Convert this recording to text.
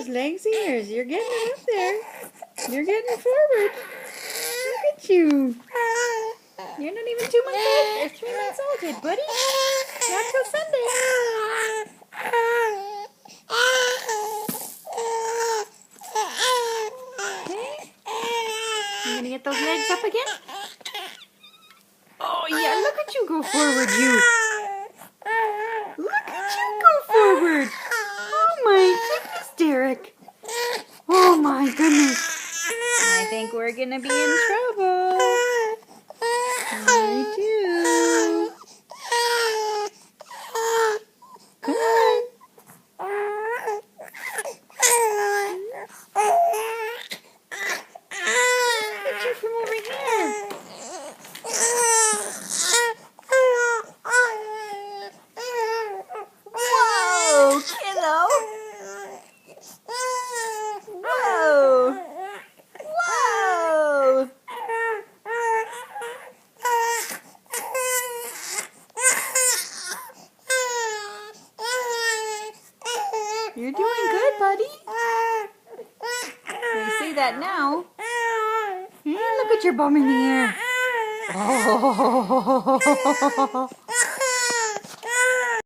those legs of yours. You're getting it up there. You're getting forward. Look at you. You're not even 2 months old or 3 months old yet, buddy. Not till Sunday. Okay. You gonna get those legs up again? Oh yeah, look at you go forward, you. Look at you go forward. Oh my goodness, Derek. Oh my goodness. I think we're gonna be in trouble. I do. Come on. Look at you from over here. Whoa, kiddo. Whoa. Whoa. You're doing good, buddy. You see that now? Hey, look at your bum in the air. Oh.